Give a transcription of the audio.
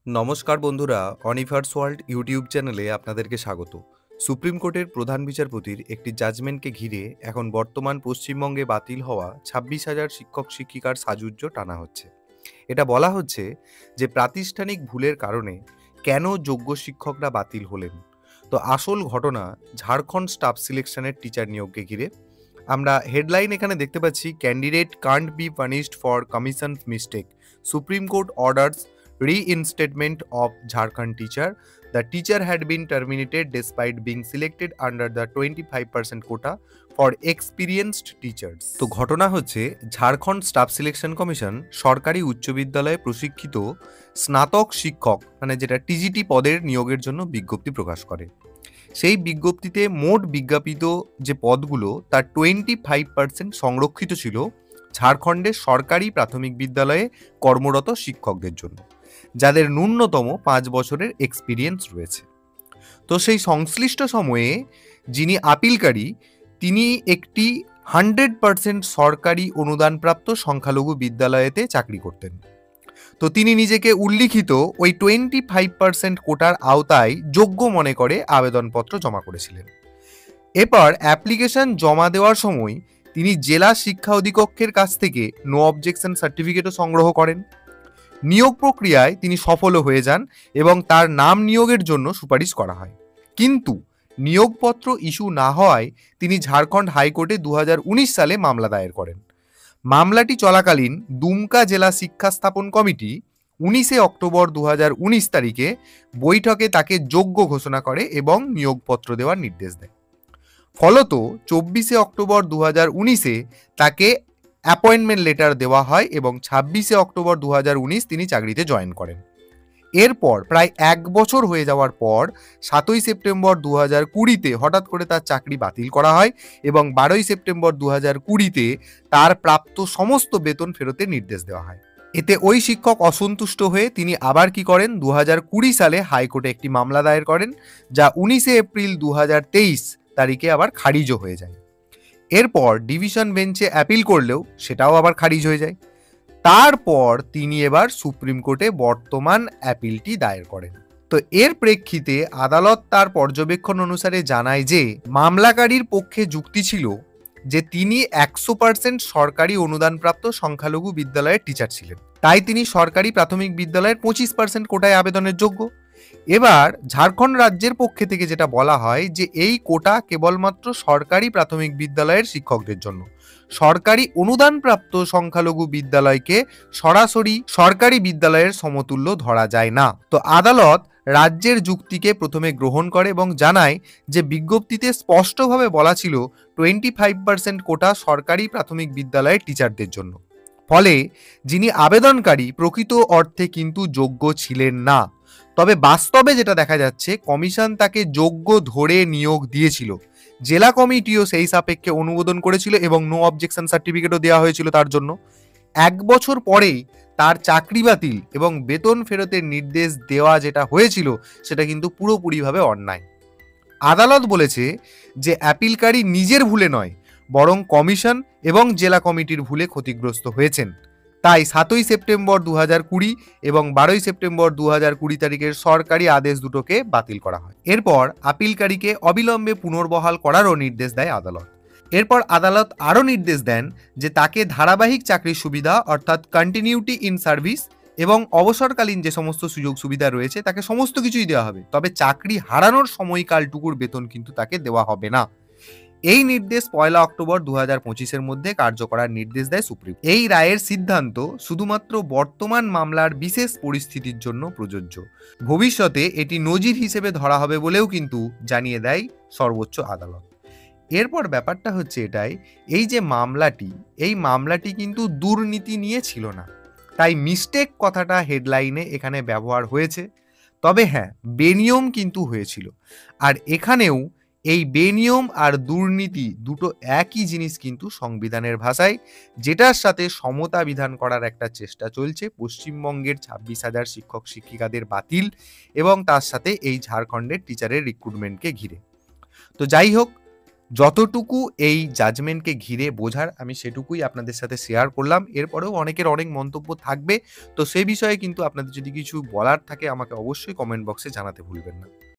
নমস্কার বন্ধুরা, অনিভার্স world YouTube চ্যানেলে আপনাদেরকে স্বাগত। সুপ্রিম কোর্টের প্রধান বিচারপতির একটি জাজমেন্টকে ঘিরে এখন বর্তমান পশ্চিমবঙ্গে বাতিল হওয়া 26,000 শিক্ষক শিক্ষিকার সাজুজ্য টানা হচ্ছে। এটা বলা হচ্ছে যে প্রাতিষ্ঠানিক ভুলের কারণে কেন যোগ্য শিক্ষকরা বাতিল হলেন। তো আসল ঘটনা ঝাড়খণ্ড স্টাফ সিলেকশনের টিচার নিয়োগকে ঘিরে। আমরা হেডলাইন এখানে দেখতে পাচ্ছি, candidate can't be punished for commission mistake, supreme court orders reinstatement of Jharkhand teacher. The teacher had been terminated despite being selected under the 25% quota for experienced teachers. তো ঘটনা হচ্ছে, Jharkhand staff selection commission সরকারি উচ্চ বিদ্যালয়ে প্রশিক্ষিত স্নাতক শিক্ষক মানে যেটা টিজিটি পদের নিয়োগের জন্য বিজ্ঞপ্তি প্রকাশ করে। সেই বিজ্ঞপ্তিতে মোট বিজ্ঞাপিত যে পদগুলো তার 25% সংরক্ষিত ছিল ঝাড়খণ্ডের সরকারি প্রাথমিক বিদ্যালয়ে কর্মরত শিক্ষকদের জন্য, যাদের ন্যূনতম 5 বছরের এক্সপিরিয়েন্স রয়েছে। তো সেই সংশ্লিষ্ট সময়ে যিনি আপিলকারী তিনি একটি 100% সরকারি অনুদানপ্রাপ্ত সংখ্যালঘু বিদ্যালয়েতে চাকরি করতেন। তো তিনি নিজেকে উল্লিখিত ওই 25% কোটার আওতায় যোগ্য মনে করে আবেদনপত্র জমা করেছিলেন। এরপর অ্যাপ্লিকেশন জমা দেওয়ার সময় তিনি জেলা শিক্ষা অধিকক্ষের কাছ থেকে নো অবজেকশন সার্টিফিকেটও সংগ্রহ করেন। নিয়োগ প্রক্রিয়ায় তিনি সফলও হয়ে যান এবং তার নাম নিয়োগের জন্য সুপারিশ করা হয়। কিন্তু নিয়োগপত্র ইস্যু না হওয়ায় তিনি ঝাড়খণ্ড হাইকোর্টে 2019 সালে মামলা দায়ের করেন। মামলাটি চলাকালীন দুমকা জেলা শিক্ষা স্থাপন কমিটি 19 অক্টোবর 2019 তারিখে বৈঠকে তাকে যোগ্য ঘোষণা করে এবং নিয়োগপত্র দেওয়ার নির্দেশ দেয়। ফলত 24 অক্টোবর 2019-এ তাকে অ্যাপয়েন্টমেন্ট লেটার দেওয়া হয় এবং 26 অক্টোবর 2019 তিনি চাকরিতে জয়েন করেন। এরপর প্রায় 1 বছর হয়ে যাওয়ার পর 7 সেপ্টেম্বর 2020-তে হঠাৎ করে তার চাকরি বাতিল করা হয় এবং 12 সেপ্টেম্বর 2020-তে তার প্রাপ্ত সমস্ত বেতন ফেরতের নির্দেশ দেওয়া হয়। এতে ওই শিক্ষক অসন্তুষ্ট হয়ে তিনি আবার কি করেন, 2020 সালে হাইকোর্টে একটি মামলা দায়ের করেন, যা 19 এপ্রিল 2023 তারিখে আবার খারিজও হয়ে যায়। এরপর ডিভিশন বেঞ্চে অ্যাপিল করলেও সেটাও আবার খারিজ হয়ে যায়। তারপর তিনি এবার সুপ্রিম কোর্টে বর্তমান অ্যাপিলটি দায়ের করেন। তো এর প্রেক্ষিতে আদালত তার পর্যবেক্ষণ অনুসারে জানায় যে মামলাকারীর পক্ষে যুক্তি ছিল যে তিনি 100% সরকারি অনুদানপ্রাপ্ত সংখ্যালঘু বিদ্যালয়ের টিচার ছিলেন, তাই তিনি সরকারি প্রাথমিক বিদ্যালয়ের 25% কোটায় আবেদনের যোগ্য। এবার ঝাড়খণ্ড রাজ্যের পক্ষে থেকে যেটা বলা হয় যে এই কোটা কেবলমাত্র সরকারি প্রাথমিক বিদ্যালয়ের শিক্ষকদের জন্য, সরকারি অনুদানপ্রাপ্ত সংখ্যালঘু বিদ্যালয়কে সরাসরি সরকারি বিদ্যালয়ের সমতুল্য ধরা যায় না। তো আদালত রাজ্যের যুক্তিকে প্রথমে গ্রহণ করে এবং জানায় যে বিজ্ঞপ্তিতে স্পষ্টভাবে বলা ছিল 25% কোটা সরকারি প্রাথমিক বিদ্যালয়ের টিচারদের জন্য। ফলে যিনি আবেদনকারী প্রকৃত অর্থে কিন্তু যোগ্য ছিলেন না। তবে বাস্তবে যেটা দেখা যাচ্ছে, কমিশন তাকে যোগ্য ধরে নিয়োগ দিয়েছিল। জেলা কমিটিও সেই সাপেক্ষে অনুমোদন করেছিল এবং নো অবজেকশন সার্টিফিকেটও দেওয়া হয়েছিল তার জন্য। 1 বছর পরেই তার চাকরি বাতিল এবং বেতন ফেরতের নির্দেশ দেওয়া যেটা হয়েছিল সেটা কিন্তু পুরোপুরিভাবে অন্যায়। আদালত বলেছে যে অ্যাপিলকারী নিজের ভুলে নয়, বরং কমিশন এবং জেলা কমিটির ভুলে ক্ষতিগ্রস্ত হয়েছেন। তাই 7 সেপ্টেম্বর 2020 এবং 12 সেপ্টেম্বর 2020 তারিখের সরকারি আদেশ দুটোকে বাতিল করা হয়। এরপর আপিলকারীকে অবিলম্বে পুনর্বহাল করারও নির্দেশ দেয় আদালত। এরপর আদালত আরও নির্দেশ দেন যে তাকে ধারাবাহিক চাকরির সুবিধা অর্থাৎ কন্টিনিউটি ইন সার্ভিস এবং অবসরকালীন যে সমস্ত সুযোগ সুবিধা রয়েছে তাকে সমস্ত কিছুই দেওয়া হবে, তবে চাকরি হারানোর সময়কালটুকুর বেতন কিন্তু তাকে দেওয়া হবে না। এই নির্দেশ 1 অক্টোবর 2025-এর মধ্যে কার্য করার নির্দেশ দেয় সুপ্রিম। এই রায়ের সিদ্ধান্ত শুধুমাত্র বর্তমান মামলার বিশেষ পরিস্থিতির জন্য প্রযোজ্য। ভবিষ্যতে এটি নজির হিসেবে ধরা হবে বলেও কিন্তু জানিয়ে দেয় সর্বোচ্চ আদালত। এরপর ব্যাপারটা হচ্ছে এটাই, এই যে মামলাটি, এই মামলাটি কিন্তু দুর্নীতি নিয়ে ছিল না, তাই মিস্টেক কথাটা হেডলাইনে এখানে ব্যবহার হয়েছে। তবে হ্যাঁ, বেনিয়ম কিন্তু হয়েছিল। আর এখানেও এই বেনিয়ম আর দুর্নীতি দুটো একই জিনিস কিন্তু সংবিধানের ভাষায়, যেটার সাথে সমতা বিধান করার একটা চেষ্টা চলছে পশ্চিমবঙ্গের 26,000 শিক্ষক শিক্ষিকাদের বাতিল এবং তার সাথে এই ঝাড়খণ্ডের টিচারের রিক্রুটমেন্টকে ঘিরে। তো যাই হোক, যতটুকু এই জাজমেন্টকে ঘিরে বোঝার আমি সেটুকুই আপনাদের সাথে শেয়ার করলাম। এরপরেও অনেকের অনেক মন্তব্য থাকবে। তো সে বিষয়ে কিন্তু আপনাদের যদি কিছু বলার থাকে আমাকে অবশ্যই কমেন্ট বক্সে জানাতে ভুলবেন না।